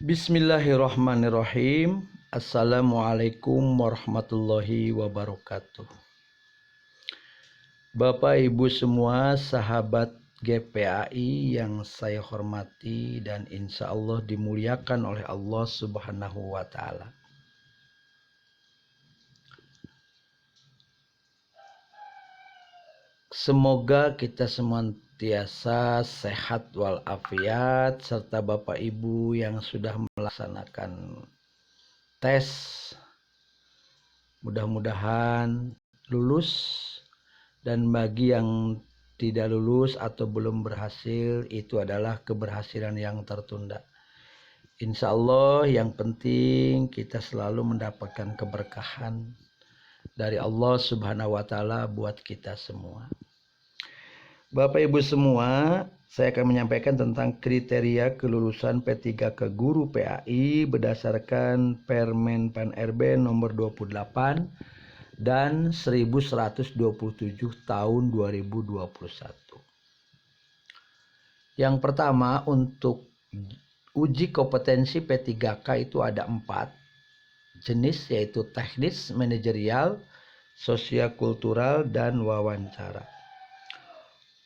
Bismillahirrahmanirrahim. Assalamualaikum warahmatullahi wabarakatuh. Bapak Ibu semua sahabat GPAI yang saya hormati dan insya Allah dimuliakan oleh Allah Subhanahu wa Ta'ala. Semoga kita senantiasa sehat walafiat, serta Bapak Ibu yang sudah melaksanakan tes mudah-mudahan lulus, dan bagi yang tidak lulus atau belum berhasil, itu adalah keberhasilan yang tertunda. Insya Allah yang penting kita selalu mendapatkan keberkahan dari Allah Subhanahu wa Ta'ala buat kita semua. Bapak Ibu semua, saya akan menyampaikan tentang kriteria kelulusan P3K Guru PAI berdasarkan Permen Pan RB nomor 28 dan 1127 tahun 2021. Yang pertama, untuk uji kompetensi P3K itu ada 4 jenis, yaitu teknis, manajerial, sosial-kultural, dan wawancara.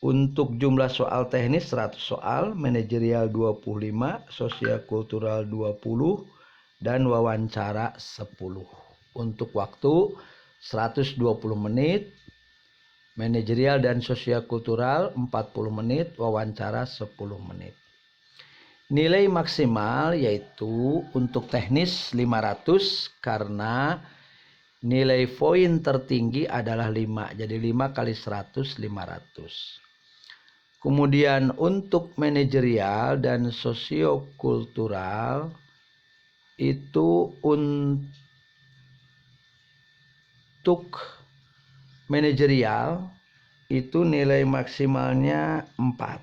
Untuk jumlah soal teknis 100 soal, manajerial 25, sosial-kultural 20, dan wawancara 10. Untuk waktu 120 menit, manajerial dan sosial-kultural 40 menit, wawancara 10 menit. Nilai maksimal yaitu untuk teknis 500 karena nilai poin tertinggi adalah 5. Jadi 5 kali 100, 500. Kemudian untuk manajerial dan sosiokultural itu untuk manajerial itu nilai maksimalnya 4.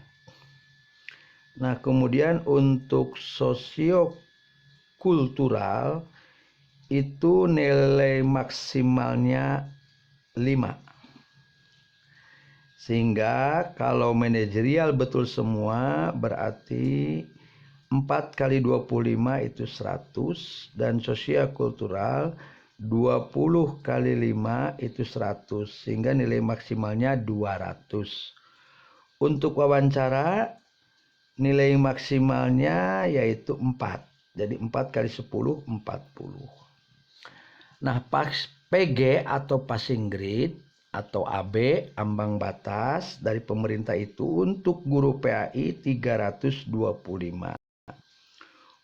Nah, kemudian untuk sosiokultural itu nilai maksimalnya 5. Sehingga kalau manajerial betul semua berarti 4 kali 25 itu 100, dan sosial-kultural 20 kali 5 itu 100, sehingga nilai maksimalnya 200. Untuk wawancara nilai maksimalnya yaitu 4. Jadi 4 kali 10, 40. Nah, PG atau passing grade atau AB, ambang batas dari pemerintah itu untuk guru PAI 325.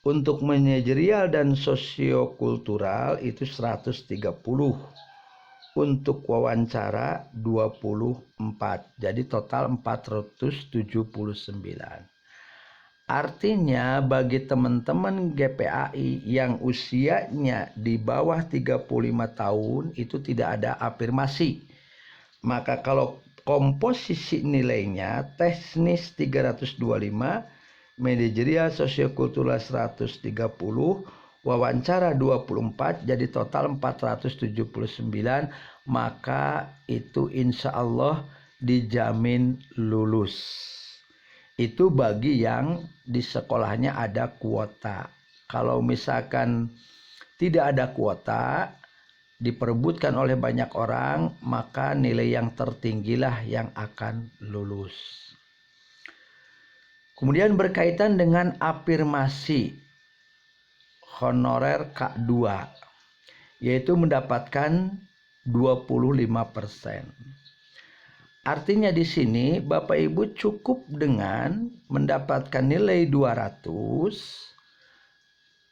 Untuk manajerial dan sosiokultural itu 130. Untuk wawancara 24. Jadi total 479. Artinya bagi teman-teman GPAI yang usianya di bawah 35 tahun itu tidak ada afirmasi. Maka kalau komposisi nilainya teknis 325, manajerial sosiokultural 130, wawancara 24, jadi total 479, maka itu insya Allah dijamin lulus. Itu bagi yang di sekolahnya ada kuota. Kalau misalkan tidak ada kuota, diperebutkan oleh banyak orang, maka nilai yang tertinggilah yang akan lulus. Kemudian berkaitan dengan afirmasi honorer K2, yaitu mendapatkan 25%. Artinya di sini Bapak Ibu cukup dengan mendapatkan nilai 200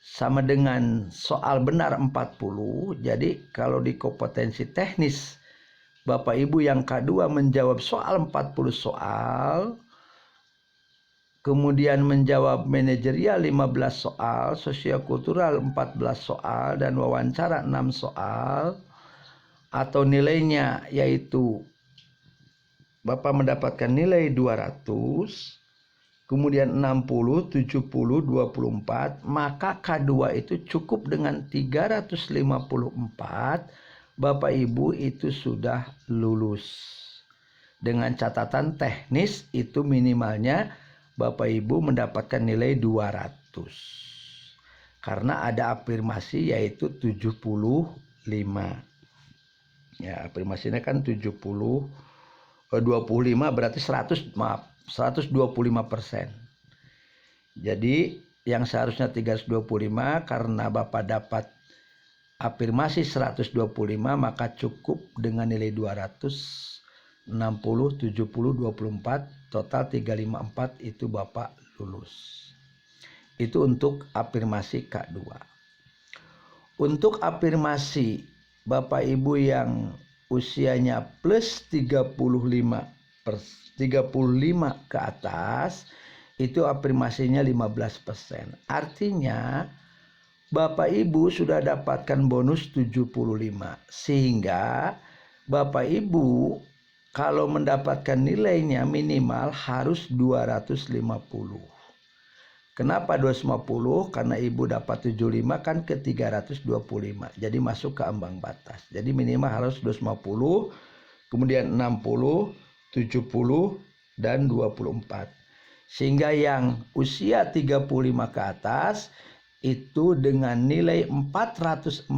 sama dengan soal benar 40. Jadi kalau di kompetensi teknis Bapak Ibu yang K2 menjawab soal 40 soal, kemudian menjawab manajerial 15 soal, sosiokultural 14 soal, dan wawancara 6 soal, atau nilainya yaitu Bapak mendapatkan nilai 200, kemudian 60, 70, 24, maka K2 itu cukup dengan 354, Bapak Ibu itu sudah lulus. Dengan catatan teknis itu minimalnya Bapak Ibu mendapatkan nilai 200. karena ada afirmasi yaitu 75. Ya, afirmasinya kan 25 berarti 125%. Jadi yang seharusnya 325 karena Bapak dapat afirmasi 125 maka cukup dengan nilai 200, 60, 70, 24, total 354 itu Bapak lulus. Itu untuk afirmasi K2. Untuk afirmasi Bapak Ibu yang usianya plus 35 ke atas, itu afirmasinya 15%. Artinya Bapak Ibu sudah dapatkan bonus 75. Sehingga Bapak Ibu kalau mendapatkan nilainya minimal harus 250. Kenapa 250? Karena Ibu dapat 75 kan ke 325. Jadi masuk ke ambang batas. Jadi minimal harus 250, kemudian 60, 70, dan 24. Sehingga yang usia 35 ke atas itu dengan nilai 404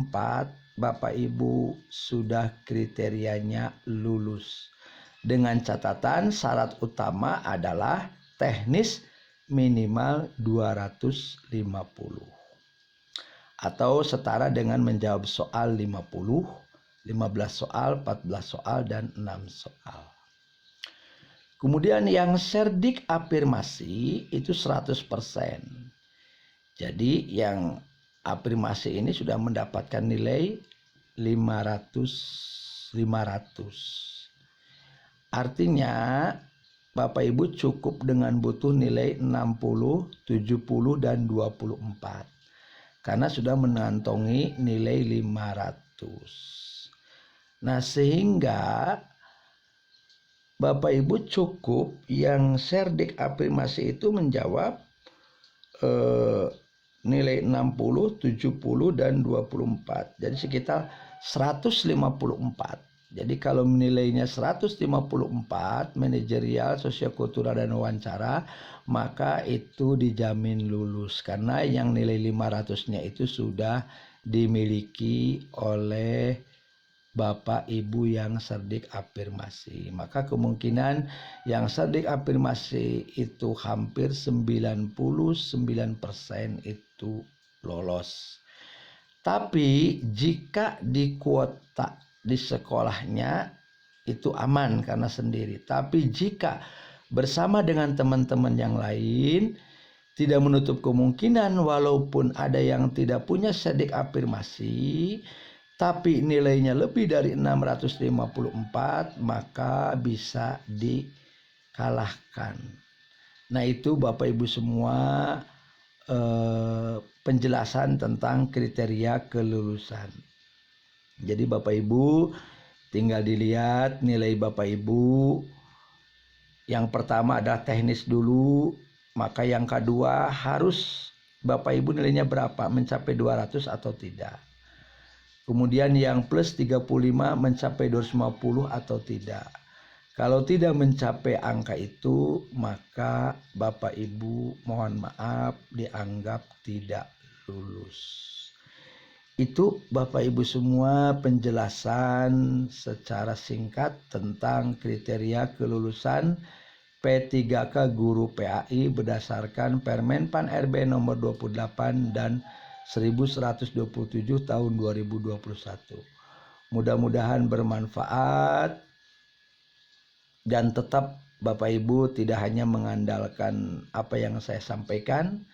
Bapak Ibu sudah kriterianya lulus. Dengan catatan syarat utama adalah teknis minimal 250 atau setara dengan menjawab soal 50, 15 soal, 14 soal, dan 6 soal. Kemudian yang cerdik afirmasi itu 100%. Jadi yang afirmasi ini sudah mendapatkan nilai 500. Artinya Bapak Ibu cukup dengan butuh nilai 60, 70, dan 24. Karena sudah mengantongi nilai 500. Nah sehingga Bapak Ibu cukup yang cerdik afirmasi itu menjawab nilai 60, 70, dan 24. Jadi sekitar 154. Jadi kalau nilainya 154 manajerial, sosiokultural, dan wawancara, maka itu dijamin lulus. Karena yang nilai 500-nya itu sudah dimiliki oleh Bapak Ibu yang cerdik afirmasi. Maka kemungkinan yang cerdik afirmasi itu hampir 99% itu lolos. Tapi jika di kuota di sekolahnya itu aman karena sendiri. Tapi jika bersama dengan teman-teman yang lain, tidak menutup kemungkinan walaupun ada yang tidak punya cerdik afirmasi tapi nilainya lebih dari 654, maka bisa dikalahkan. Nah itu Bapak Ibu semua penjelasan tentang kriteria kelulusan. Jadi Bapak Ibu tinggal dilihat nilai Bapak Ibu. Yang pertama adalah teknis dulu, maka yang kedua harus Bapak Ibu nilainya berapa, mencapai 200 atau tidak. Kemudian yang plus 35 mencapai 250 atau tidak. Kalau tidak mencapai angka itu, maka Bapak Ibu mohon maaf dianggap tidak lulus. Itu Bapak Ibu semua penjelasan secara singkat tentang kriteria kelulusan P3K Guru PAI berdasarkan Permen Pan RB nomor 28 dan 1127 tahun 2021. Mudah-mudahan bermanfaat dan tetap Bapak Ibu tidak hanya mengandalkan apa yang saya sampaikan,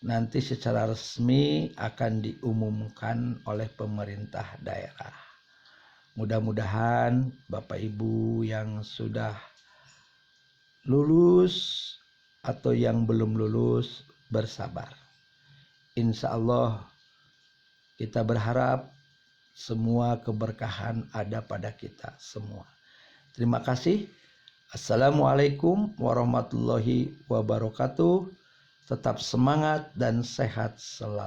nanti secara resmi akan diumumkan oleh pemerintah daerah. Mudah-mudahan Bapak Ibu yang sudah lulus atau yang belum lulus bersabar. Insya Allah kita berharap semua keberkahan ada pada kita semua. Terima kasih. Assalamualaikum warahmatullahi wabarakatuh. Tetap semangat dan sehat selalu.